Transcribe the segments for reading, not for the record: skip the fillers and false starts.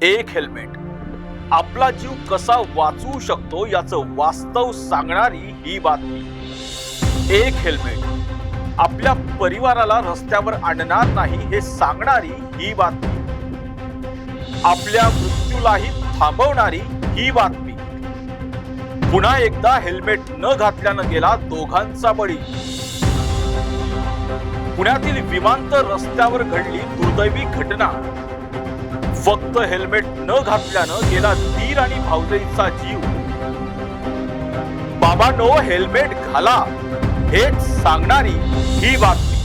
एक हेल्मेट आपला जीव कसा वाचवू शकतो याचं वास्तव सांगणारी ही बातमी। एक हेल्मेट आपल्या परिवाराला रस्त्यावर आणणार नाही हे सांगणारी ही बातमी। आपल्या मृत्यूलाही थांबवणारी ही बातमी। पुन्हा एकदा हेल्मेट न घातल्यानं गेला दोघांचा बळी। पुण्यातील विमानतळ रस्त्यावर घडली दुर्दैवी घटना। फक्त हेल्मेट न घातल्यानं गेला दीर आणि भावजईचा जीव। बाबांनो, हेल्मेट घाला हेच सांगणारी ही बातमी।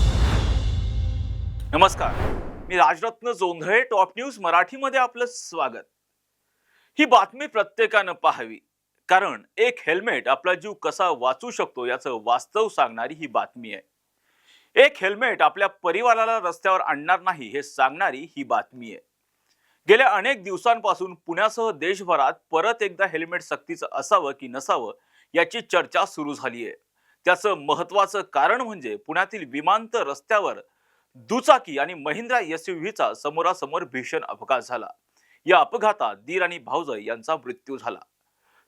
नमस्कार, मी राजरत्न जोंधळे, टॉप न्यूज मराठीमध्ये आपलं स्वागत। ही बातमी प्रत्येकानं पाहावी, कारण एक हेल्मेट आपला जीव कसा वाचवू शकतो याचं वास्तव सांगणारी ही बातमी आहे। एक हेल्मेट आपल्या परिवाराला रस्त्यावर आणणार नाही हे सांगणारी ही बातमी आहे। गेल्या अनेक दिवसांपासून पुण्यासह देशभरात परत एकदा हेल्मेट सक्तीचं असावं की नसावं याची चर्चा सुरू झाली आहे। त्याचं महत्त्वाचं कारण म्हणजे पुण्यातील विमानतळ रस्त्यावर दुचाकी आणि महिंद्रा एसयूव्हीचा समोरासमोर भीषण अपघात झाला। या अपघातात दीर आणि भावजई यांचा मृत्यू झाला।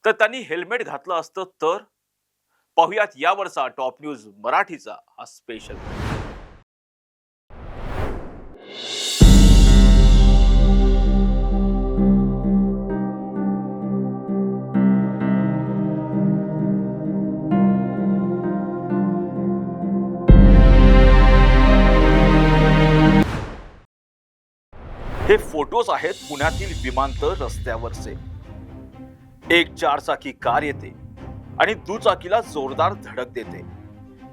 तर त्यांनी हेल्मेट घातलं असतं तर? पाहुयात यावरचा टॉप न्यूज मराठीचा हा स्पेशल। हे फोटोज आहेत पुण्यातील विमानतळ रस्त्यावरचे। एक चारचाकी कार येते आणि दुचाकीला जोरदार धडक देते।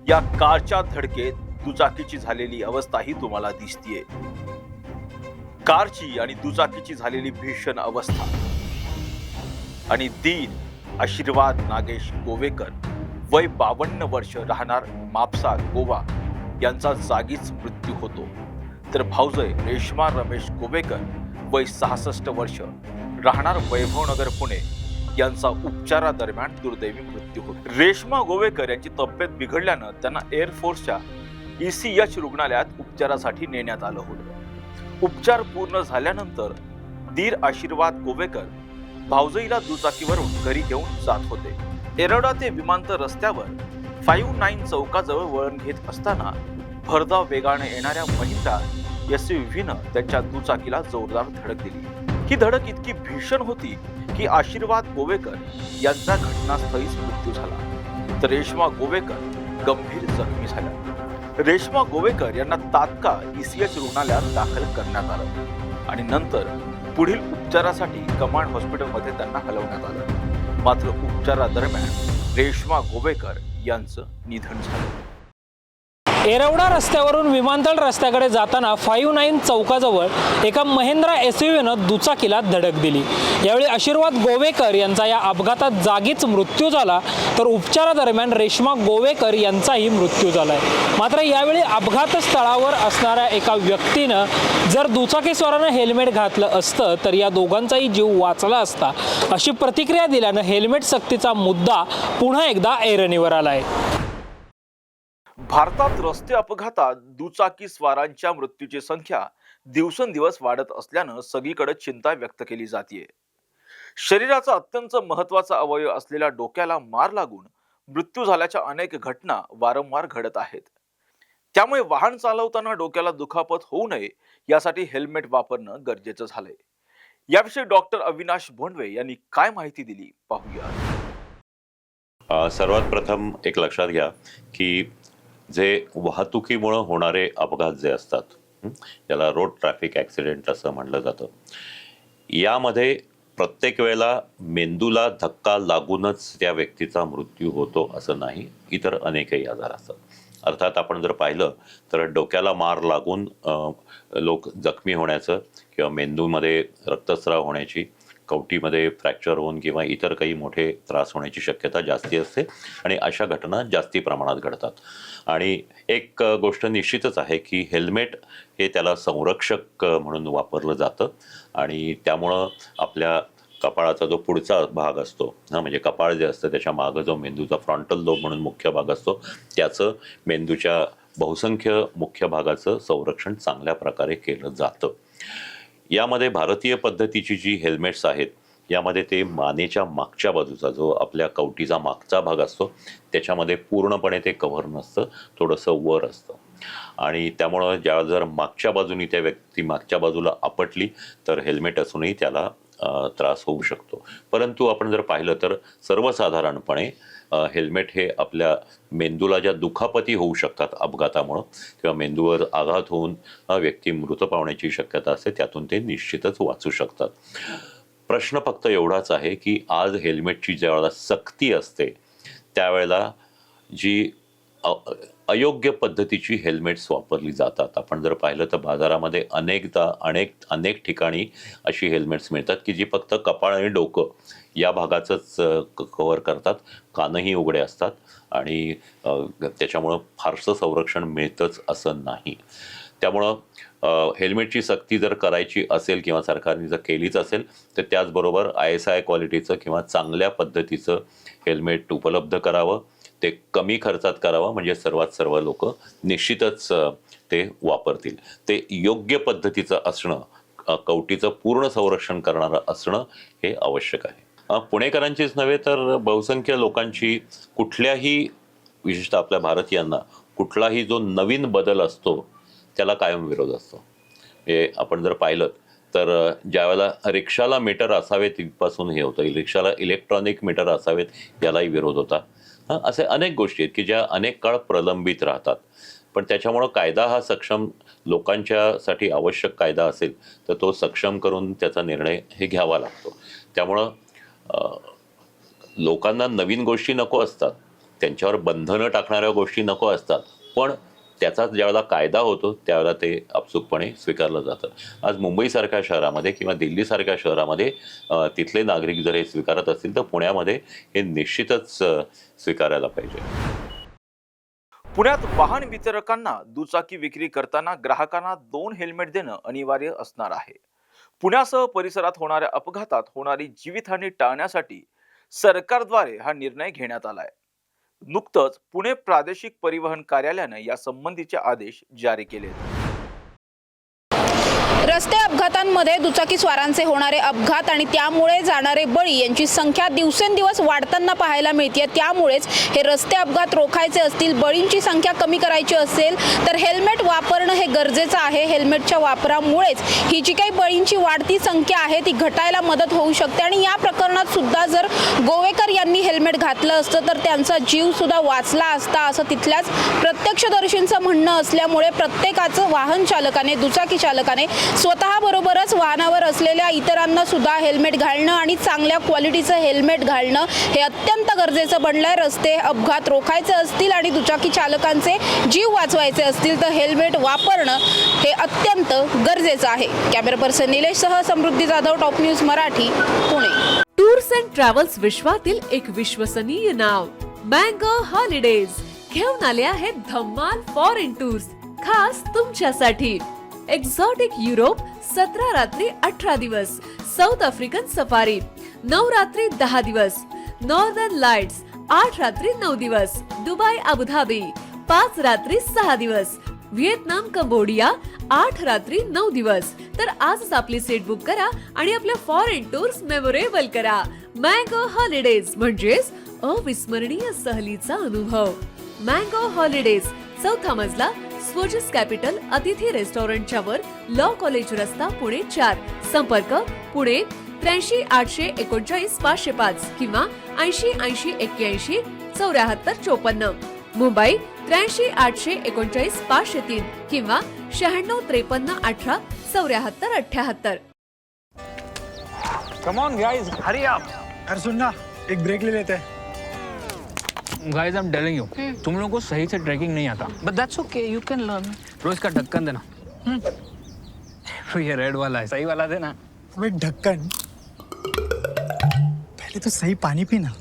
या कारच्या धडकेत दुचाकीची झालेली अवस्थाही तुम्हाला दिसतीये। कारची आणि दुचाकीची झालेली भीषण अवस्था। आणि दीन आशीर्वाद नागेश गोवेकर, वय 52 वर्ष, राहणार मापसा, गोवा, यांचा जागीच मृत्यू होतो। तर भावजय रेश्मा रमेश गोवेकर, वय 66 वर्ष, राहणार वैभवनगर, पुणे, यांचा उपचारादरम्यान दुर्दैवी मृत्यू होतो। रेश्मा गोवेकर यांची तब्येत बिघडल्यानं त्यांना एअरफोर्सच्या ECH रुग्णालयात उपचारासाठी नेण्यात आलं होतं। उपचार पूर्ण झाल्यानंतर दीर आशीर्वाद गोवेकर भावजईला दुचाकीवरून घरी घेऊन जात होते। एरोडा ते विमानतळ रस्त्यावर 59 चौकाजवळ वळण घेत असताना भरधाव वेगाने येणाऱ्या महिंद्रा एसयूव्हीनं त्यांच्या दुचाकीला जोरदार धडक दिली। ही धडक इतकी भीषण होती की आशीर्वाद गोवेकर यांचा घटनास्थळीच मृत्यू झाला, तर रेश्मा गोवेकर गंभीर जखमी झाल्या। रेश्मा गोवेकर यांना तात्काळ ECH रुग्णालयात दाखल करण्यात आलं आणि नंतर पुढील उपचारासाठी कमांड हॉस्पिटलमध्ये त्यांना हलवण्यात आलं। मात्र उपचारादरम्यान रेश्मा गोवेकर यांचं निधन झालं। एरवडा रस्त्यावरून विमानतळ रस्त्याकडे जाताना 59 चौकाजवळ एका महिंद्रा एसयूव्हीनं दुचाकीला धडक दिली। यावेळी आशीर्वाद गोवेकर यांचा या अपघातात जागीच मृत्यू झाला, तर उपचारादरम्यान रेश्मा गोवेकर यांचाही मृत्यू झालाय। मात्र यावेळी अपघात स्थळावर असणाऱ्या एका व्यक्तीनं जर दुचाकीस्वारानं हेल्मेट घातलं असतं तर या दोघांचाही जीव वाचला असता, अशी प्रतिक्रिया दिल्यानं हेल्मेट सक्तीचा मुद्दा पुन्हा एकदा ऐरणीवर आलाय। भारतात रस्ते अपघातात दुचाकी स्वारांच्या मृत्यूची संख्या दिवसेंदिवस वाढत असल्यानं सगळीकडे चिंता व्यक्त केली जाते। शरीराचा अत्यंत महत्त्वाचा अवयव असलेल्या डोक्याला मार लागून मृत्यू झाल्याच्या अनेक घटना वारंवार घडत आहेत। त्यामुळे वाहन चालवताना डोक्याला दुखापत होऊ नये यासाठी हेल्मेट वापरणं गरजेचं झालंय। याविषयी डॉक्टर अविनाश भोंडवे यांनी काय माहिती दिली, पाहूया। सर्वात प्रथम एक लक्षात घ्या की जे वाहतुकीमुळे होणारे अपघात जे असतात, त्याला रोड ट्रॅफिक ॲक्सिडेंट असं म्हटलं जातं, यामध्ये प्रत्येक वेळेला मेंदूला धक्का लागूनच त्या व्यक्तीचा मृत्यू होतो असं नाही, इतर अनेकही आजार असतात। अर्थात आपण जर पाहिलं तर डोक्याला मार लागून लोक जखमी होण्याचं किंवा मेंदूमध्ये रक्तस्राव होण्याची, कवटीमध्ये फ्रॅक्चर होऊन किंवा इतर काही मोठे त्रास होण्याची शक्यता जास्ती असते आणि अशा घटना जास्ती प्रमाणात घडतात। आणि एक गोष्ट निश्चितच आहे की हेल्मेट हे त्याला संरक्षक म्हणून वापरलं जातं आणि त्यामुळं आपल्या कपाळाचा जो पुढचा भाग असतो, म्हणजे कपाळ जे असतं त्याच्या मागं जो मेंदूचा फ्रंटल लोब म्हणून मुख्य भाग असतो, त्याचं मेंदूच्या बहुसंख्य मुख्य भागाचं संरक्षण चांगल्या प्रकारे केलं जातं। यामध्ये भारतीय पद्धतीची जी हेल्मेट्स आहेत यामध्ये ते मानेच्या मागच्या बाजूचा जो आपल्या कवटीचा मागचा भाग असतो त्याच्यामध्ये पूर्णपणे ते कव्हर नसतं, थोडंसं वर असतं. आणि त्यामुळं ज्या जर मागच्या बाजूनी त्या व्यक्ती मागच्या बाजूला आपटली तर हेल्मेट असूनही त्याला त्रास होऊ शकतो. परंतु आपण जर पाहिलं तर सर्वसाधारणपणे हेल्मेट हे आपल्या मेंदूला ज्या दुखापती होऊ शकतात अपघातामुळं किंवा मेंदूवर आघात होऊन व्यक्ती मृत पावण्याची शक्यता असते, त्यातून ते निश्चितच वाचू शकतात. प्रश्न फक्त एवढाच आहे की आज हेल्मेटची ज्यावेळेला सक्ती असते त्यावेळेला जी अयोग्य पद्धतीची हेल्मेट्स वापरली जातात. आपण जर पाहिलं तर बाजारामध्ये अनेक ठिकाणी अशी हेल्मेट्स मिळतात की जी फक्त कपाळ आणि डोकं या भागाचंच कव्हर करतात, कानही उघडे असतात आणि त्याच्यामुळं फारसं संरक्षण मिळतंच असं नाही. त्यामुळं हेल्मेटची सक्ती जर करायची असेल किंवा सरकारने जर केलीच असेल तर त्याचबरोबर ISI क्वालिटीचं किंवा चांगल्या पद्धतीचं हेल्मेट उपलब्ध करावं, ते कमी खर्चात करावं, म्हणजे सर्व लोक निश्चितच ते वापरतील. ते योग्य पद्धतीचं असणं, कवटीचं पूर्ण संरक्षण करणारं असणं हे आवश्यक आहे. पुणेकरांचीच नव्हे तर बहुसंख्य लोकांची कुठल्याही, विशेषतः आपल्या भारतीयांना कुठलाही जो नवीन बदल असतो त्याला कायम विरोध असतो. हे आपण जर पाहिलं तर ज्यावेळेला रिक्षाला मीटर असावेत इथपासून हे होतं, रिक्षाला इलेक्ट्रॉनिक मीटर असावेत यालाही विरोध होता. असे अनेक गोष्टी आहेत की ज्या अनेक काळ प्रलंबित राहतात. पण त्याच्यामुळं कायदा हा सक्षम लोकांच्यासाठी आवश्यक कायदा असेल तर तो सक्षम करून त्याचा निर्णय हे घ्यावा लागतो. त्यामुळं लोकांना नवीन गोष्टी नको असतात, त्यांच्यावर बंधनं टाकणाऱ्या गोष्टी नको असतात, पण त्याचा ज्यावेळेला कायदा होतो त्यावेळेला ते आपसुकपणे स्वीकारलं जातं. आज मुंबईसारख्या शहरामध्ये किंवा दिल्लीसारख्या शहरामध्ये तिथले नागरिक जर हे स्वीकारत असतील तर पुण्यामध्ये हे निश्चितच स्वीकारायला पाहिजे. पुण्यात वाहन वितरकांना दुचाकी विक्री करताना ग्राहकांना 2 हेल्मेट देणं अनिवार्य असणार आहे. पुण्यासह परिसरात होणाऱ्या अपघातात होणारी जीवितहानी टाळण्यासाठी सरकारद्वारे हा निर्णय घेण्यात आलाय. नुकतंच पुणे प्रादेशिक परिवहन कार्यालयाने या संबंधीचे आदेश जारी केले. रस्ते अपघातांमध्ये दुचाकी स्वारांचे होणारे अपघात आणि त्यामुळे जाणारे बळी यांची संख्या दिवसेंदिवस वाढताना पाहायला मिळते. त्यामुळेच हे रस्ते अपघात रोखायचे असतील, बळींची संख्या कमी करायची असेल तर हेल्मेट वापरणं हे गरजेचं आहे. हेल्मेटच्या वापरामुळेच ही जी काही बळींची वाढती संख्या आहे ती घटायला मदत होऊ शकते. आणि या प्रकरणात सुद्धा जर गोवेकर यांनी हेल्मेट घातलं असतं तर त्यांचा जीव सुद्धा वाचला असता असं तिथल्याच प्रत्यक्षदर्शींचं म्हणणं असल्यामुळे प्रत्येकाचं वाहन चालकाने, दुचाकी चालकाने स्वतः बरोबरच वाहनावर असलेल्या इतरांना सुद्धा हेल्मेट घालणं आणि चांगल्या क्वालिटीचं हेल्मेट घालणं हे अत्यंत गरजेचं बनलंय. रस्ते अपघात रोखायचे असतील आणि दुचाकी चालकांचे जीव वाचवायचे असतील तर हेल्मेट वापरणं हे अत्यंत गरजेचं आहे. कॅमेरा पर्सन निलेशसह Samruddhi Jadhav, Top News Marathi, Pune. Tours and travels विश्वातील एक विश्वसनीय नाव मँगो हॉलिडेज घेऊन आले आहेत धम्माल फॉरेन टूर्स खास तुमच्यासाठी. एक्झॉटिक युरोप 17 रात्री 18 दिवस, साऊथ आफ्रिकन सफारी 9 रात्री 10 दिवस, नॉर्दर्न लाईट्स 8 रात्री 9 दिवस, दुबई अबुधाबी 5 रात्री 6 दिवस, व्हिएतनाम कंबोडिया 8 रात्री 9 दिवस. तर आजच आपली सीट बुक करा आणि आपल्या फॉरेन टूर्स मेमोरेबल करा. मँगो हॉलिडेज म्हणजेच अविस्मरणीय सहलीचा अनुभव. मँगो हॉलिडेज, 4था मजला, स्वोजस कॅपिटल अतिथी रेस्टॉरंटच्या वर, लॉ कॉलेज रस्ता, पुणे 4. संपर्क पुणे 83 839 505 किंवा 80 80 81 74 54. मुंबई 83 839 503 किंवा 96 53 18 74 78. Come on guys, hurry up. अरे सुन ना, एक ब्रेक ले लेते हैं. Guys, I'm telling you, तुम लोगों को सही से ट्रैकिंग नहीं आता. But that's okay, you can learn. रोज का ढक्कन देना. ये रेड वाला है, सही वाला देना. अबे ढक्कन, पहले तो सही पानी पीना.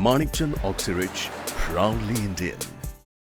Manikchand Oxyrich, proudly Indian.